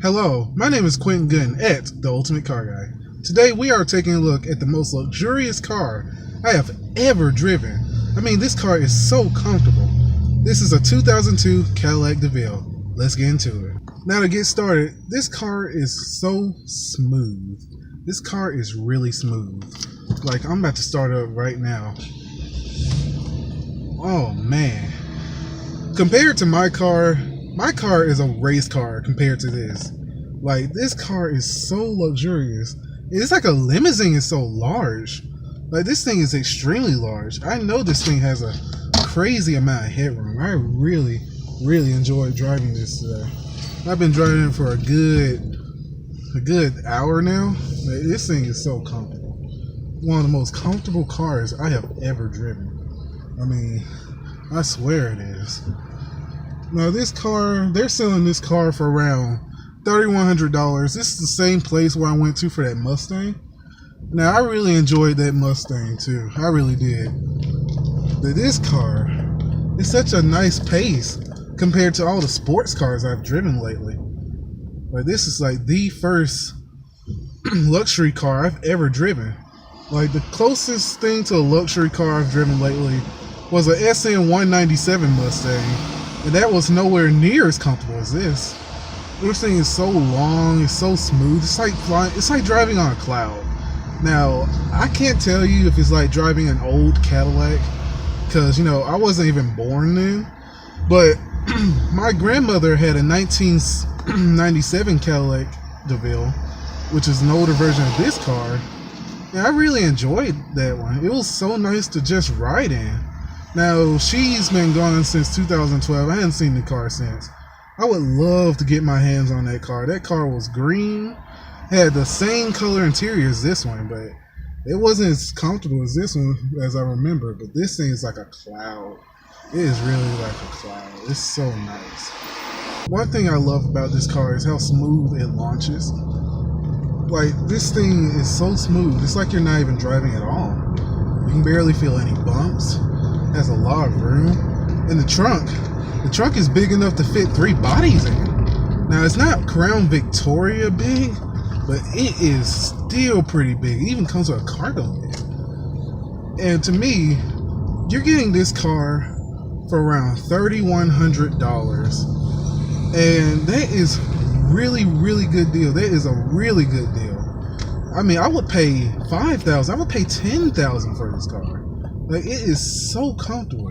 Hello, my name is Quentin Gunn at The Ultimate Car Guy. Today we are taking a look at the most luxurious car I have ever driven. I mean, this car is so comfortable. This is a 2002 Cadillac DeVille. Let's get into it. Now to get started, this car is so smooth. This car is really smooth. Like, I'm about to start up right now. Oh man. Compared to my car is a race car compared to this. Like, this car is so luxurious. It's like a limousine, is so large. Like, this thing is extremely large. I know this thing has a crazy amount of headroom. I really enjoyed driving this today. I've been driving it for a good hour now. This thing is so comfortable. One of the most comfortable cars I have ever driven. I mean, I swear it is. Now this car, they're selling this car for around $3,100. This is the same place where I went to for that Mustang. Now I really enjoyed that Mustang too. I really did. But this car is such a nice pace compared to all the sports cars I've driven lately. Like, this is like the first luxury car I've ever driven. Like, the closest thing to a luxury car I've driven lately was a SN 197 Mustang. And that was nowhere near as comfortable as this. This thing is so long, it's so smooth. It's like flying, it's like driving on a cloud. Now, I can't tell you if it's like driving an old Cadillac, because, you know, I wasn't even born then. But my grandmother had a 1997 Cadillac DeVille, which is an older version of this car. And I really enjoyed that one. It was so nice to just ride in. Now, she's been gone since 2012. I haven't seen the car since. I would love to get my hands on that car. That car was green, had the same color interior as this one, but it wasn't as comfortable as this one as I remember. But this thing is like a cloud. It is really like a cloud. It's so nice. One thing I love about this car is how smooth it launches. Like, this thing is so smooth. It's like you're not even driving at all. You can barely feel any bumps. Has a lot of room. And the trunk is big enough to fit 3 bodies in. Now, it's not Crown Victoria big, but it is still pretty big. It even comes with a cargo bed. And to me, you're getting this car for around $3,100, and that is really good deal. That is a really good deal. I mean, I would pay $5,000. I would pay $10,000 for this car. Like, it is so comfortable.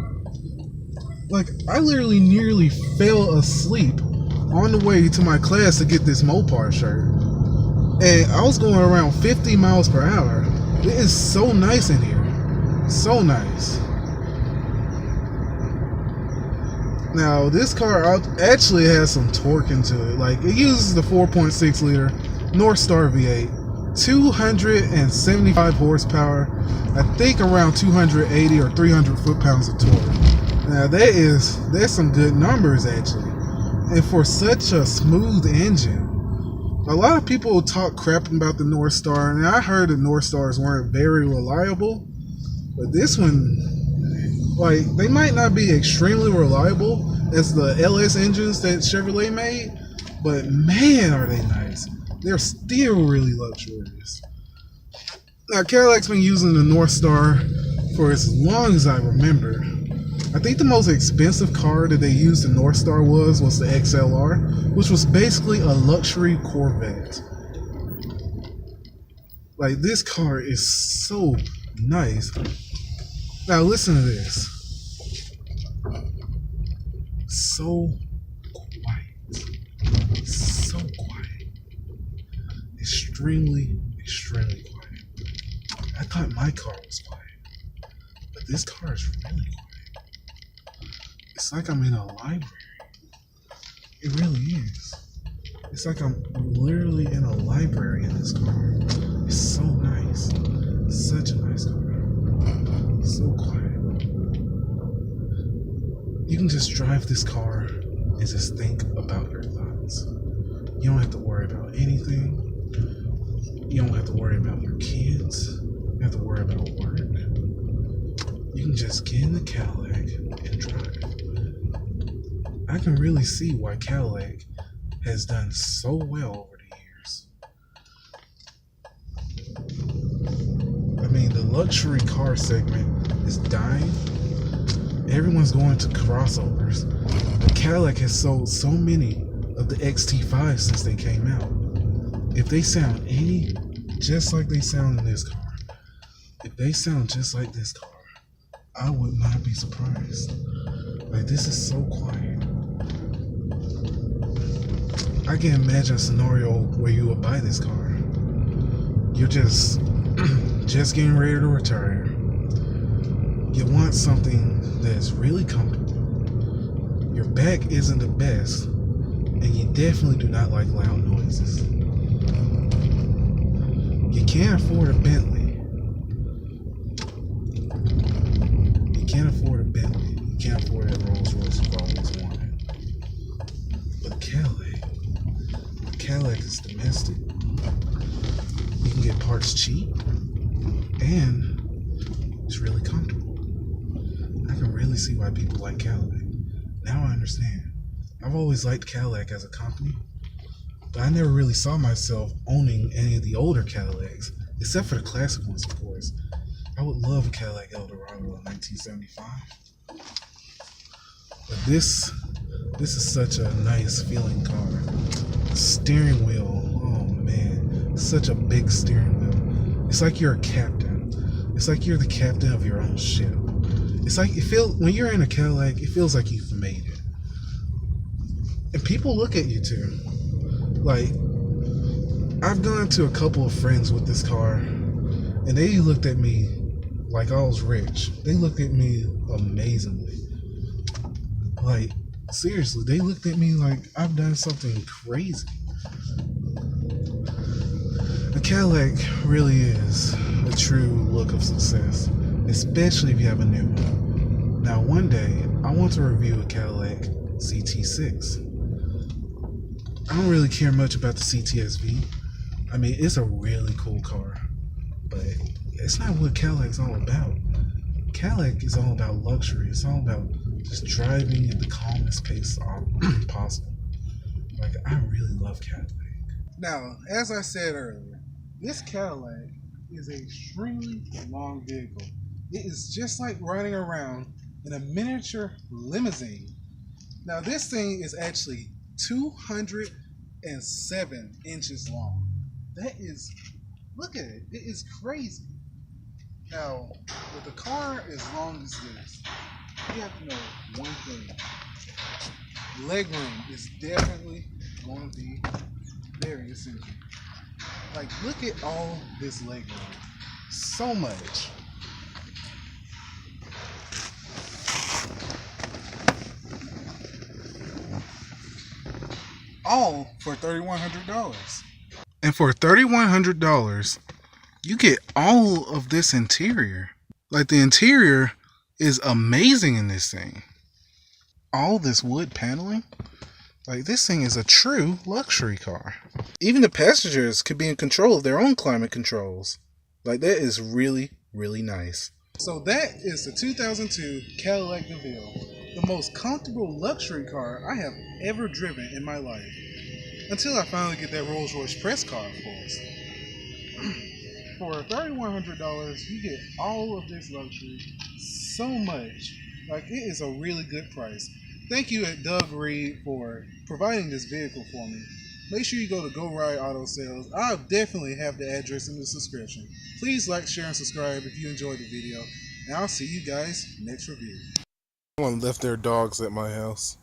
Like, I literally nearly fell asleep on the way to my class to get this Mopar shirt. And I was going around 50 miles per hour. It is so nice in here. So nice. Now, this car actually has some torque into it. Like, it uses the 4.6 liter North Star V8. 275 horsepower, I think around 280 or 300 foot-pounds of torque. Now that's some good numbers actually. And for such a smooth engine, a lot of people talk crap about the North Star, and I heard the North Stars weren't very reliable, but this one, like, they might not be extremely reliable as the LS engines that Chevrolet made, but man, are they nice. They're still really luxurious. Now, Cadillac's been using the North Star for as long as I remember. I think the most expensive car that they used the North Star was the XLR, which was basically a luxury Corvette. Like, this car is so nice. Now, listen to this. So quiet. So quiet. Extremely quiet. I thought my car was quiet, but this car is really quiet. It's like I'm in a library. It really is. It's like I'm literally in a library in this car. It's so nice. Such a nice car. So quiet. You can just drive this car and just think about your thoughts. You don't have to worry about anything. You don't have to worry about your kids. You don't have to worry about work. You can just get in the Cadillac and drive. I can really see why Cadillac has done so well over the years. I mean, the luxury car segment is dying. Everyone's going to crossovers. The Cadillac has sold so many of the XT5 since they came out. If they sound any just like they sound in this car, if they sound just like this car, I would not be surprised. Like, this is so quiet. I can imagine a scenario where you would buy this car. You're just getting ready to retire. You want something that's really comfortable. Your back isn't the best, and you definitely do not like loud noises. You can't afford a Bentley. You can't afford a Bentley. You can't afford that Rolls Royce you've always wanted. But Cadillac is domestic. You can get parts cheap, and it's really comfortable. I can really see why people like Cadillac. Now I understand. I've always liked Cadillac as a company, but I never really saw myself owning any of the older Cadillacs, except for the classic ones, of course. I would love a Cadillac Eldorado in 1975. But this is such a nice feeling car. The steering wheel, oh man, such a big steering wheel. It's like you're a captain. It's like you're the captain of your own ship. It's like when you're in a Cadillac, it feels like you've made it. And people look at you too. Like, I've gone to a couple of friends with this car, and they looked at me like I was rich. They looked at me amazingly. Like, seriously, they looked at me like I've done something crazy. The Cadillac really is a true look of success, especially if you have a new one. Now, one day, I want to review a Cadillac CT6. I don't really care much about the cts-v. I mean, it's a really cool car, but it's not what Cadillac's all about. Cadillac is all about luxury. It's all about just driving at the calmest pace possible. Like, I really love Cadillac. Now, as I said earlier, this Cadillac is an extremely long vehicle. It is just like riding around in a miniature limousine. Now, this thing is actually 207 inches long. That is, look at it. It is crazy. Now, with a car as long as this, you have to know one thing. Legroom is definitely going to be very essential. Like, look at all this legroom. So much. All for $3,100. And for $3,100, you get all of this interior. Like, the interior is amazing in this thing. All this wood paneling. Like, this thing is a true luxury car. Even the passengers could be in control of their own climate controls. Like, that is really, really nice. So that is the 2002 Cadillac DeVille, the most comfortable luxury car I have ever driven in my life. Until I finally get that Rolls Royce press car, of course. For $3,100, you get all of this luxury, so much. Like, it is a really good price. Thank you at Doug Reed for providing this vehicle for me. Make sure you go to Go Ride Auto Sales. I'll definitely have the address in the description. Please like, share, and subscribe if you enjoyed the video. And I'll see you guys next review. Someone left their dogs at my house.